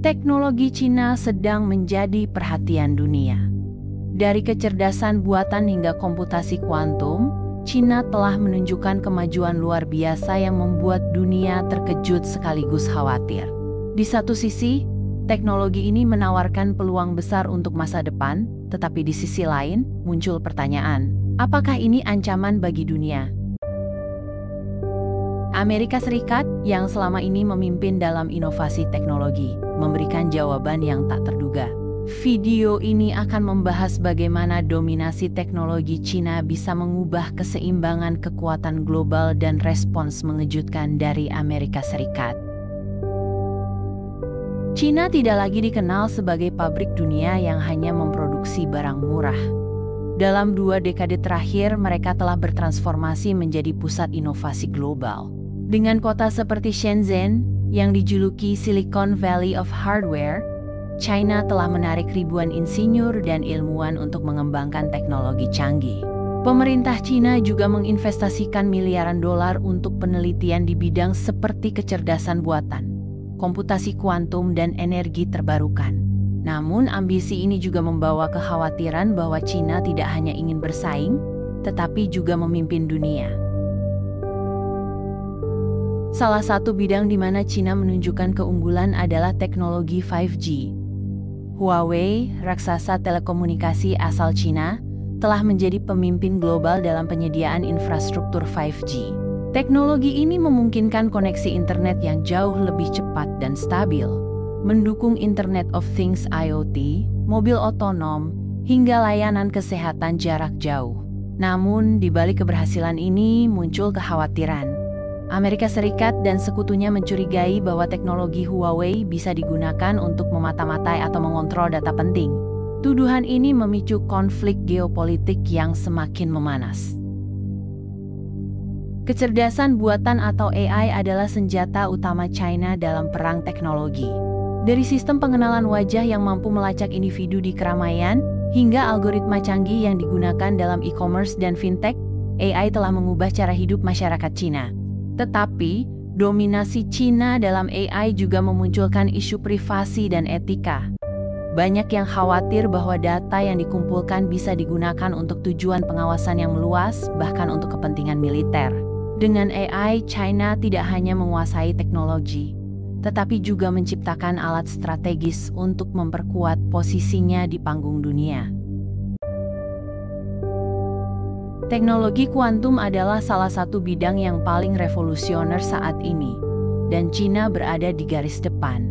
Teknologi Cina sedang menjadi perhatian dunia. Dari kecerdasan buatan hingga komputasi kuantum, Cina telah menunjukkan kemajuan luar biasa yang membuat dunia terkejut sekaligus khawatir. Di satu sisi, teknologi ini menawarkan peluang besar untuk masa depan, tetapi di sisi lain, muncul pertanyaan, apakah ini ancaman bagi dunia? Amerika Serikat, yang selama ini memimpin dalam inovasi teknologi, memberikan jawaban yang tak terduga. Video ini akan membahas bagaimana dominasi teknologi Cina bisa mengubah keseimbangan kekuatan global dan respons mengejutkan dari Amerika Serikat. Cina tidak lagi dikenal sebagai pabrik dunia yang hanya memproduksi barang murah. Dalam 2 dekade terakhir, mereka telah bertransformasi menjadi pusat inovasi global. Dengan kota seperti Shenzhen, yang dijuluki Silicon Valley of Hardware, China telah menarik ribuan insinyur dan ilmuwan untuk mengembangkan teknologi canggih. Pemerintah Cina juga menginvestasikan miliaran dolar untuk penelitian di bidang seperti kecerdasan buatan, komputasi kuantum, dan energi terbarukan. Namun, ambisi ini juga membawa kekhawatiran bahwa Cina tidak hanya ingin bersaing, tetapi juga memimpin dunia. Salah satu bidang di mana Cina menunjukkan keunggulan adalah teknologi 5G. Huawei, raksasa telekomunikasi asal Cina, telah menjadi pemimpin global dalam penyediaan infrastruktur 5G. Teknologi ini memungkinkan koneksi internet yang jauh lebih cepat dan stabil, mendukung Internet of Things IoT, mobil otonom, hingga layanan kesehatan jarak jauh. Namun, di balik keberhasilan ini muncul kekhawatiran. Amerika Serikat dan sekutunya mencurigai bahwa teknologi Huawei bisa digunakan untuk memata-matai atau mengontrol data penting. Tuduhan ini memicu konflik geopolitik yang semakin memanas. Kecerdasan buatan atau AI adalah senjata utama China dalam perang teknologi. Dari sistem pengenalan wajah yang mampu melacak individu di keramaian, hingga algoritma canggih yang digunakan dalam e-commerce dan fintech, AI telah mengubah cara hidup masyarakat Cina. Tetapi, dominasi Cina dalam AI juga memunculkan isu privasi dan etika. Banyak yang khawatir bahwa data yang dikumpulkan bisa digunakan untuk tujuan pengawasan yang meluas, bahkan untuk kepentingan militer. Dengan AI, China tidak hanya menguasai teknologi, tetapi juga menciptakan alat strategis untuk memperkuat posisinya di panggung dunia. Teknologi kuantum adalah salah satu bidang yang paling revolusioner saat ini, dan Cina berada di garis depan.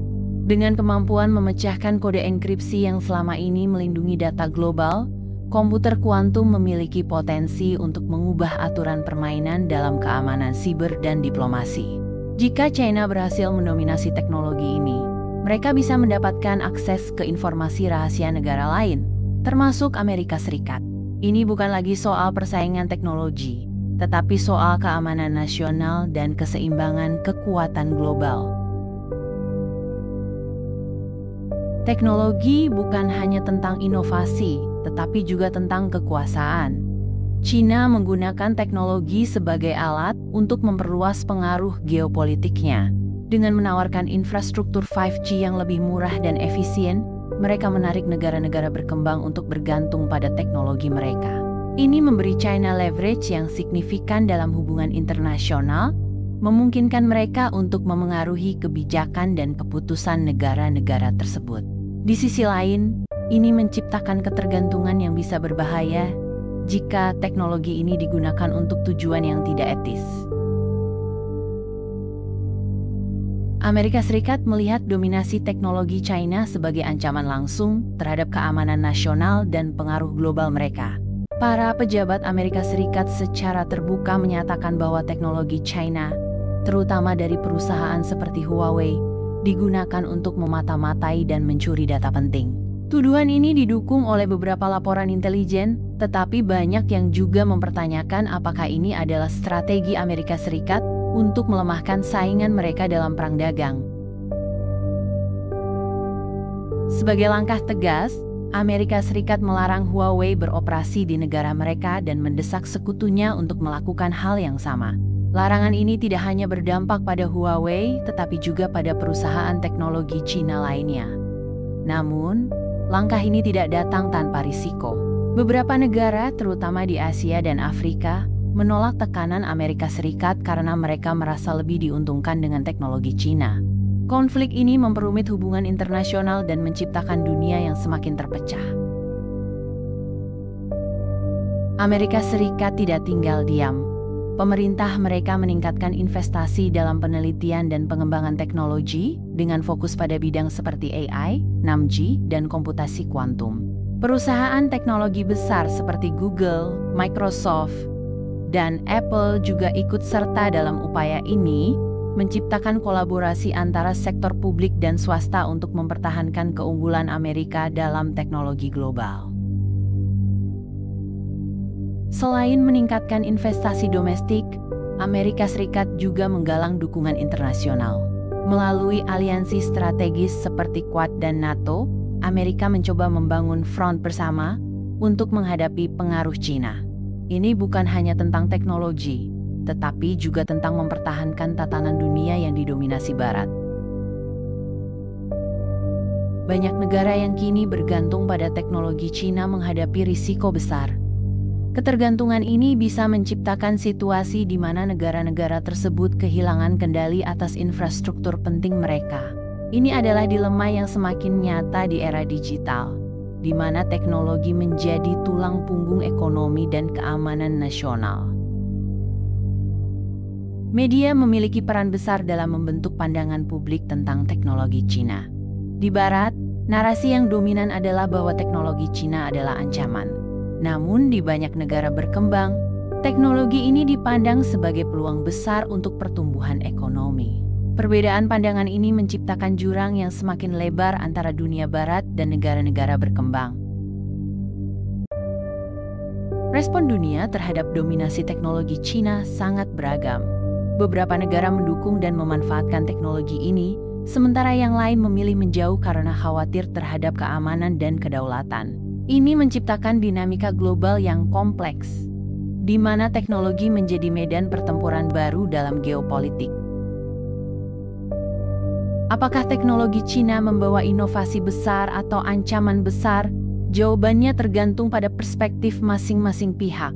Dengan kemampuan memecahkan kode enkripsi yang selama ini melindungi data global, komputer kuantum memiliki potensi untuk mengubah aturan permainan dalam keamanan siber dan diplomasi. Jika China berhasil mendominasi teknologi ini, mereka bisa mendapatkan akses ke informasi rahasia negara lain, termasuk Amerika Serikat. Ini bukan lagi soal persaingan teknologi, tetapi soal keamanan nasional dan keseimbangan kekuatan global. Teknologi bukan hanya tentang inovasi, tetapi juga tentang kekuasaan. Cina menggunakan teknologi sebagai alat untuk memperluas pengaruh geopolitiknya. Dengan menawarkan infrastruktur 5G yang lebih murah dan efisien, mereka menarik negara-negara berkembang untuk bergantung pada teknologi mereka. Ini memberi China leverage yang signifikan dalam hubungan internasional, memungkinkan mereka untuk memengaruhi kebijakan dan keputusan negara-negara tersebut. Di sisi lain, ini menciptakan ketergantungan yang bisa berbahaya jika teknologi ini digunakan untuk tujuan yang tidak etis. Amerika Serikat melihat dominasi teknologi China sebagai ancaman langsung terhadap keamanan nasional dan pengaruh global mereka. Para pejabat Amerika Serikat secara terbuka menyatakan bahwa teknologi China, terutama dari perusahaan seperti Huawei, digunakan untuk memata-matai dan mencuri data penting. Tuduhan ini didukung oleh beberapa laporan intelijen, tetapi banyak yang juga mempertanyakan apakah ini adalah strategi Amerika Serikat untuk melemahkan saingan mereka dalam perang dagang. Sebagai langkah tegas, Amerika Serikat melarang Huawei beroperasi di negara mereka dan mendesak sekutunya untuk melakukan hal yang sama. Larangan ini tidak hanya berdampak pada Huawei, tetapi juga pada perusahaan teknologi Cina lainnya. Namun, langkah ini tidak datang tanpa risiko. Beberapa negara, terutama di Asia dan Afrika, menolak tekanan Amerika Serikat karena mereka merasa lebih diuntungkan dengan teknologi Cina. Konflik ini memperumit hubungan internasional dan menciptakan dunia yang semakin terpecah. Amerika Serikat tidak tinggal diam. Pemerintah mereka meningkatkan investasi dalam penelitian dan pengembangan teknologi dengan fokus pada bidang seperti AI, 6G, dan komputasi kuantum. Perusahaan teknologi besar seperti Google, Microsoft, dan Apple juga ikut serta dalam upaya ini, menciptakan kolaborasi antara sektor publik dan swasta untuk mempertahankan keunggulan Amerika dalam teknologi global. Selain meningkatkan investasi domestik, Amerika Serikat juga menggalang dukungan internasional. Melalui aliansi strategis seperti Quad dan NATO, Amerika mencoba membangun front bersama untuk menghadapi pengaruh Cina. Ini bukan hanya tentang teknologi, tetapi juga tentang mempertahankan tatanan dunia yang didominasi Barat. Banyak negara yang kini bergantung pada teknologi Cina menghadapi risiko besar. Ketergantungan ini bisa menciptakan situasi di mana negara-negara tersebut kehilangan kendali atas infrastruktur penting mereka. Ini adalah dilema yang semakin nyata di era digital, di mana teknologi menjadi tulang punggung ekonomi dan keamanan nasional. Media memiliki peran besar dalam membentuk pandangan publik tentang teknologi Cina. Di Barat, narasi yang dominan adalah bahwa teknologi Cina adalah ancaman. Namun di banyak negara berkembang, teknologi ini dipandang sebagai peluang besar untuk pertumbuhan ekonomi. Perbedaan pandangan ini menciptakan jurang yang semakin lebar antara dunia barat dan negara-negara berkembang. Respon dunia terhadap dominasi teknologi Cina sangat beragam. Beberapa negara mendukung dan memanfaatkan teknologi ini, sementara yang lain memilih menjauh karena khawatir terhadap keamanan dan kedaulatan. Ini menciptakan dinamika global yang kompleks, di mana teknologi menjadi medan pertempuran baru dalam geopolitik. Apakah teknologi Cina membawa inovasi besar atau ancaman besar? Jawabannya tergantung pada perspektif masing-masing pihak.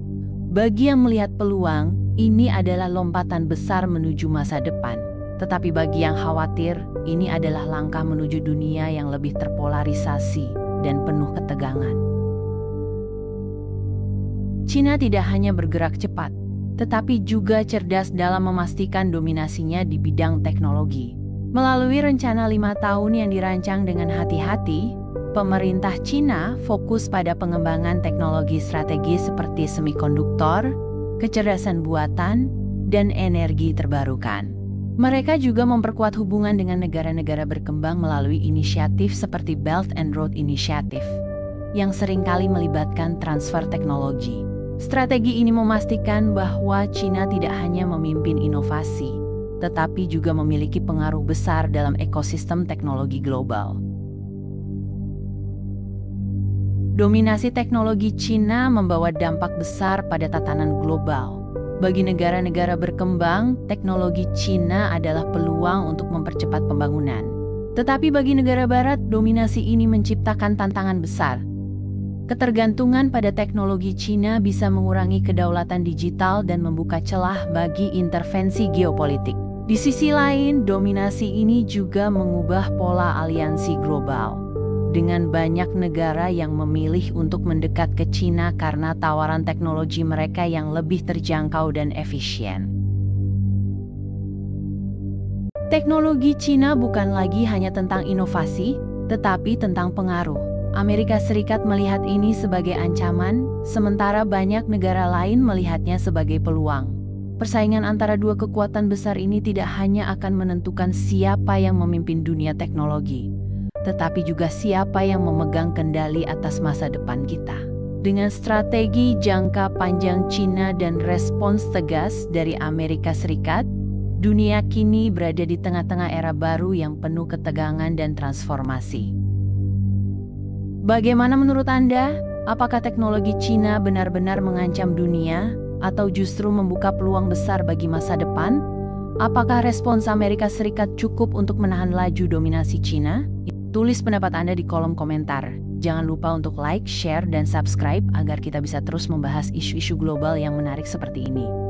Bagi yang melihat peluang, ini adalah lompatan besar menuju masa depan. Tetapi bagi yang khawatir, ini adalah langkah menuju dunia yang lebih terpolarisasi dan penuh ketegangan. Cina tidak hanya bergerak cepat, tetapi juga cerdas dalam memastikan dominasinya di bidang teknologi. Melalui rencana 5 tahun yang dirancang dengan hati-hati, pemerintah Cina fokus pada pengembangan teknologi strategis seperti semikonduktor, kecerdasan buatan, dan energi terbarukan. Mereka juga memperkuat hubungan dengan negara-negara berkembang melalui inisiatif seperti Belt and Road Initiative, yang seringkali melibatkan transfer teknologi. Strategi ini memastikan bahwa Cina tidak hanya memimpin inovasi, tetapi juga memiliki pengaruh besar dalam ekosistem teknologi global. Dominasi teknologi Cina membawa dampak besar pada tatanan global. Bagi negara-negara berkembang, teknologi Cina adalah peluang untuk mempercepat pembangunan. Tetapi bagi negara barat, dominasi ini menciptakan tantangan besar. Ketergantungan pada teknologi Cina bisa mengurangi kedaulatan digital dan membuka celah bagi intervensi geopolitik. Di sisi lain, dominasi ini juga mengubah pola aliansi global, dengan banyak negara yang memilih untuk mendekat ke Cina karena tawaran teknologi mereka yang lebih terjangkau dan efisien. Teknologi Cina bukan lagi hanya tentang inovasi, tetapi tentang pengaruh. Amerika Serikat melihat ini sebagai ancaman, sementara banyak negara lain melihatnya sebagai peluang. Persaingan antara dua kekuatan besar ini tidak hanya akan menentukan siapa yang memimpin dunia teknologi, tetapi juga siapa yang memegang kendali atas masa depan kita. Dengan strategi jangka panjang Cina dan respons tegas dari Amerika Serikat, dunia kini berada di tengah-tengah era baru yang penuh ketegangan dan transformasi. Bagaimana menurut Anda? Apakah teknologi Cina benar-benar mengancam dunia, atau justru membuka peluang besar bagi masa depan? Apakah respons Amerika Serikat cukup untuk menahan laju dominasi China? Tulis pendapat Anda di kolom komentar. Jangan lupa untuk like, share, dan subscribe agar kita bisa terus membahas isu-isu global yang menarik seperti ini.